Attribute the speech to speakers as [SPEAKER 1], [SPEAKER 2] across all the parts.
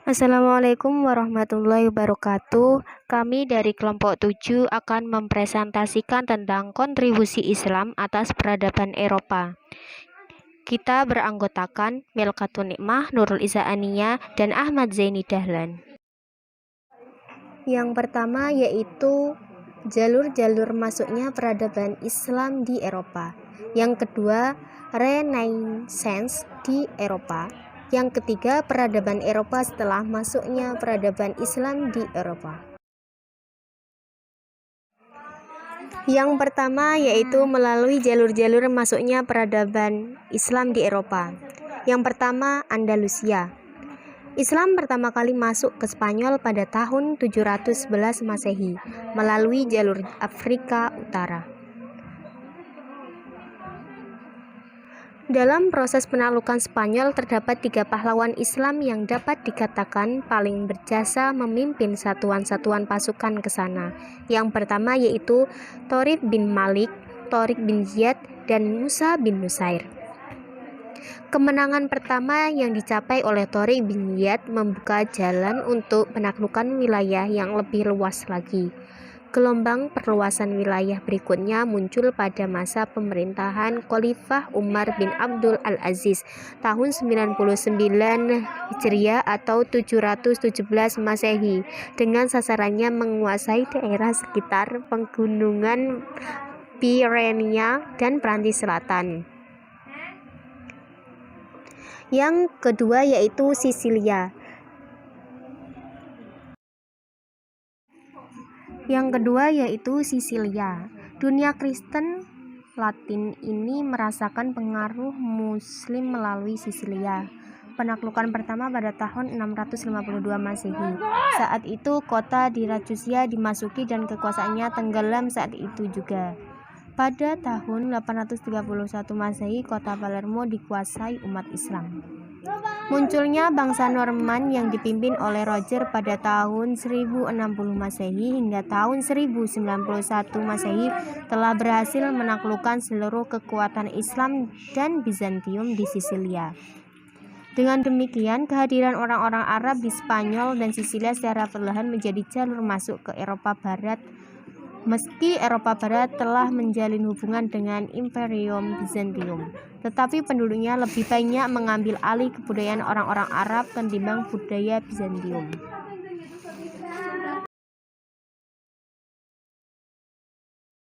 [SPEAKER 1] Assalamualaikum warahmatullahi wabarakatuh. Kami dari kelompok 7 akan mempresentasikan tentang kontribusi Islam atas peradaban Eropa. Kita beranggotakan Melkatun Nikmah, Nurul Iza Ania, dan Ahmad Zaini Dahlan. Yang pertama yaitu jalur-jalur masuknya peradaban Islam di Eropa. Yang kedua, Renaissance di Eropa. Yang ketiga, peradaban Eropa setelah masuknya peradaban Islam di Eropa. Yang pertama yaitu melalui jalur-jalur masuknya peradaban Islam di Eropa. Yang pertama, Andalusia. Islam pertama kali masuk ke Spanyol pada tahun 711 Masehi melalui jalur Afrika Utara. Dalam proses penaklukan Spanyol terdapat 3 pahlawan Islam yang dapat dikatakan paling berjasa memimpin satuan-satuan pasukan ke sana. Yang pertama yaitu Thorib bin Malik, Thariq bin Ziyad, dan Musa bin Nusair. Kemenangan pertama yang dicapai oleh Thariq bin Ziyad membuka jalan untuk penaklukan wilayah yang lebih luas lagi. Gelombang perluasan wilayah berikutnya muncul pada masa pemerintahan Khalifah Umar bin Abdul Al-Aziz tahun 99 Hijriah atau 717 Masehi dengan sasarannya menguasai daerah sekitar pegunungan Pyrenea dan Prancis Selatan. Yang kedua yaitu Sisilia. Dunia Kristen Latin ini merasakan pengaruh Muslim melalui Sisilia. Penaklukan pertama pada tahun 652 Masehi. Saat itu kota di Ragusa dimasuki dan kekuasaannya tenggelam saat itu juga. Pada tahun 831 Masehi, kota Palermo dikuasai umat Islam. Munculnya bangsa Norman yang dipimpin oleh Roger pada tahun 1060 Masehi hingga tahun 1091 Masehi telah berhasil menaklukkan seluruh kekuatan Islam dan Bizantium di Sisilia. Dengan demikian, kehadiran orang-orang Arab di Spanyol dan Sisilia secara perlahan menjadi jalur masuk ke Eropa Barat. Meski Eropa Barat telah menjalin hubungan dengan Imperium Bizantium, tetapi penduduknya lebih banyak mengambil alih kebudayaan orang-orang Arab ketimbang budaya Bizantium.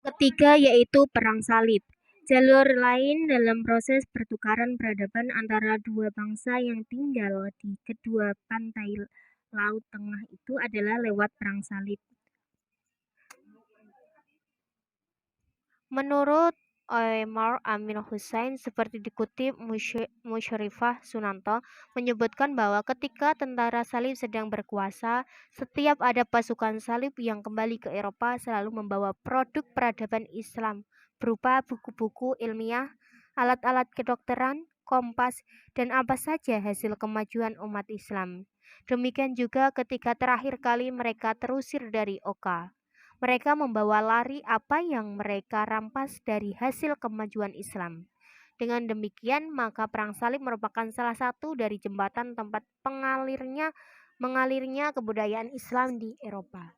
[SPEAKER 1] Ketiga yaitu Perang Salib. Jalur lain dalam proses pertukaran peradaban antara dua bangsa yang tinggal di kedua pantai Laut Tengah itu adalah lewat Perang Salib. Menurut Omar Amin Hussein, seperti dikutip Musyrifah Sunanto, menyebutkan bahwa ketika tentara salib sedang berkuasa, setiap ada pasukan salib yang kembali ke Eropa selalu membawa produk peradaban Islam berupa buku-buku ilmiah, alat-alat kedokteran, kompas, dan apa saja hasil kemajuan umat Islam. Demikian juga ketika terakhir kali mereka terusir dari Oka. Mereka membawa lari apa yang mereka rampas dari hasil kemajuan Islam. Dengan demikian, maka Perang Salib merupakan salah satu dari jembatan tempat mengalirnya kebudayaan Islam di Eropa.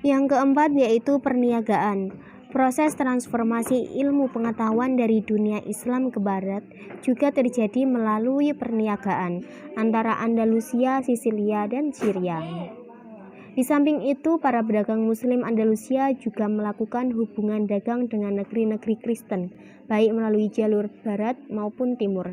[SPEAKER 1] Yang keempat yaitu perniagaan. Proses transformasi ilmu pengetahuan dari dunia Islam ke Barat juga terjadi melalui perniagaan antara Andalusia, Sisilia, dan Syria. Di samping itu, para pedagang Muslim Andalusia juga melakukan hubungan dagang dengan negeri-negeri Kristen, baik melalui jalur barat maupun timur.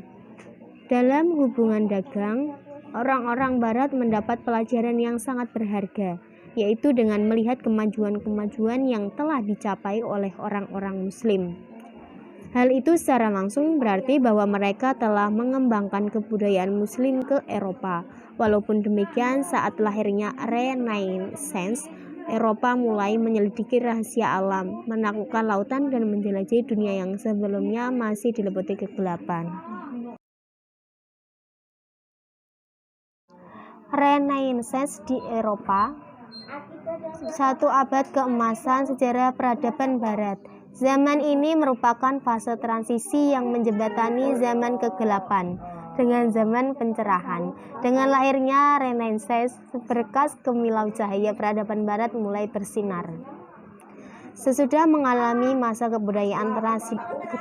[SPEAKER 1] Dalam hubungan dagang, orang-orang barat mendapat pelajaran yang sangat berharga, yaitu dengan melihat kemajuan-kemajuan yang telah dicapai oleh orang-orang Muslim. Hal itu secara langsung berarti bahwa mereka telah mengembangkan kebudayaan Muslim ke Eropa. Walaupun demikian, saat lahirnya Renaissance, Eropa mulai menyelidiki rahasia alam, menaklukkan lautan, dan menjelajahi dunia yang sebelumnya masih diliputi kegelapan. Renaissance di Eropa, 1 abad keemasan sejarah peradaban Barat. Zaman ini merupakan fase transisi yang menjembatani zaman kegelapan. dengan zaman pencerahan. Dengan lahirnya Renaissance, seberkas gemilau cahaya peradaban barat mulai bersinar. Sesudah mengalami masa kebudayaan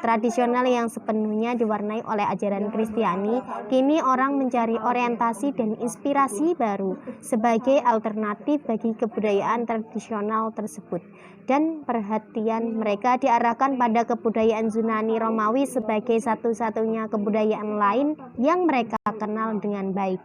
[SPEAKER 1] tradisional yang sepenuhnya diwarnai oleh ajaran Kristiani, kini orang mencari orientasi dan inspirasi baru sebagai alternatif bagi kebudayaan tradisional tersebut. Dan perhatian mereka diarahkan pada kebudayaan Yunani Romawi sebagai satu-satunya kebudayaan lain yang mereka kenal dengan baik.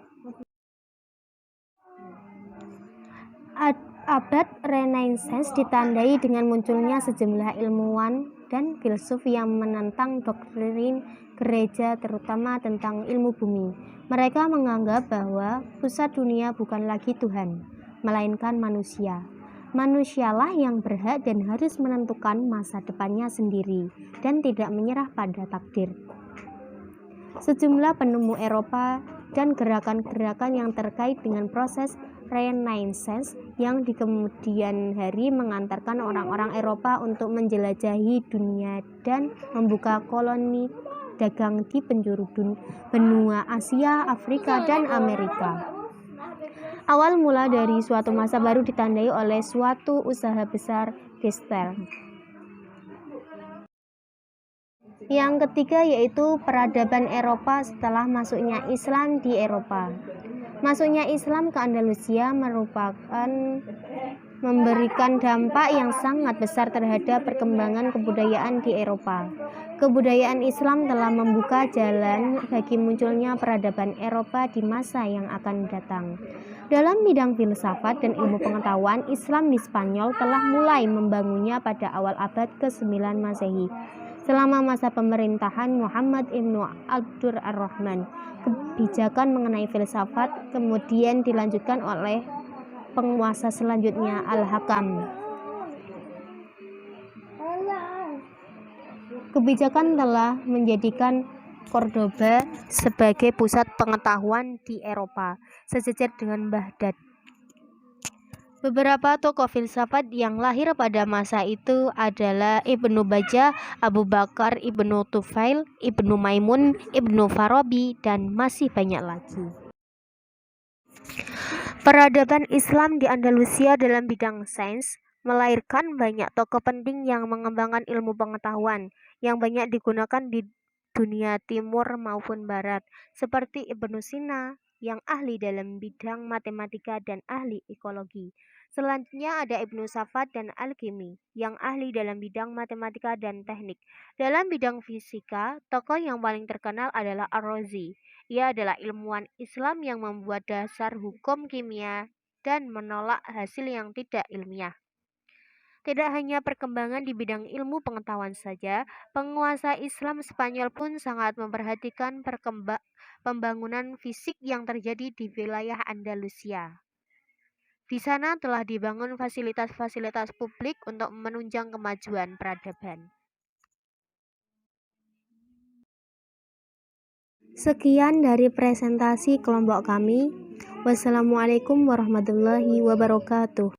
[SPEAKER 1] Abad Renaissance ditandai dengan munculnya sejumlah ilmuwan dan filsuf yang menentang doktrin gereja, terutama tentang ilmu bumi. Mereka menganggap bahwa pusat dunia bukan lagi Tuhan, melainkan manusia. Manusialah yang berhak dan harus menentukan masa depannya sendiri dan tidak menyerah pada takdir. Sejumlah penemu Eropa dan gerakan-gerakan yang terkait dengan proses Renaissance yang di kemudian hari mengantarkan orang-orang Eropa untuk menjelajahi dunia dan membuka koloni dagang di penjuru benua Asia, Afrika, dan Amerika. Awal mula dari suatu masa baru ditandai oleh suatu usaha besar gestel. Yang ketiga yaitu peradaban Eropa setelah masuknya Islam di Eropa. Masuknya Islam ke Andalusia memberikan dampak yang sangat besar terhadap perkembangan kebudayaan di Eropa. Kebudayaan Islam telah membuka jalan bagi munculnya peradaban Eropa di masa yang akan datang. Dalam bidang filsafat dan ilmu pengetahuan, Islam di Spanyol telah mulai membangunnya pada awal abad ke-9 Masehi. Selama masa pemerintahan Muhammad ibnu Abdur ar-Rahman, kebijakan mengenai filsafat kemudian dilanjutkan oleh penguasa selanjutnya Al-Hakam. Kebijakan telah menjadikan Cordoba sebagai pusat pengetahuan di Eropa, sejajar dengan Baghdad. Beberapa tokoh filsafat yang lahir pada masa itu adalah Ibnu Bajjah, Abu Bakar Ibnu Tufail, Ibnu Maimun, Ibnu Farabi, dan masih banyak lagi. Peradaban Islam di Andalusia dalam bidang sains melahirkan banyak tokoh penting yang mengembangkan ilmu pengetahuan yang banyak digunakan di dunia timur maupun barat, seperti Ibnu Sina yang ahli dalam bidang matematika dan ahli ekologi. Selanjutnya ada Ibnu Safad dan Al-Kimi yang ahli dalam bidang matematika dan teknik. Dalam bidang fisika, tokoh yang paling terkenal adalah Ar-Razi. Ia adalah ilmuwan Islam yang membuat dasar hukum kimia dan menolak hasil yang tidak ilmiah. Tidak hanya perkembangan di bidang ilmu pengetahuan saja, penguasa Islam Spanyol pun sangat memperhatikan pembangunan fisik yang terjadi di wilayah Andalusia. Di sana telah dibangun fasilitas-fasilitas publik untuk menunjang kemajuan peradaban. Sekian dari presentasi kelompok kami. Wassalamualaikum warahmatullahi wabarakatuh.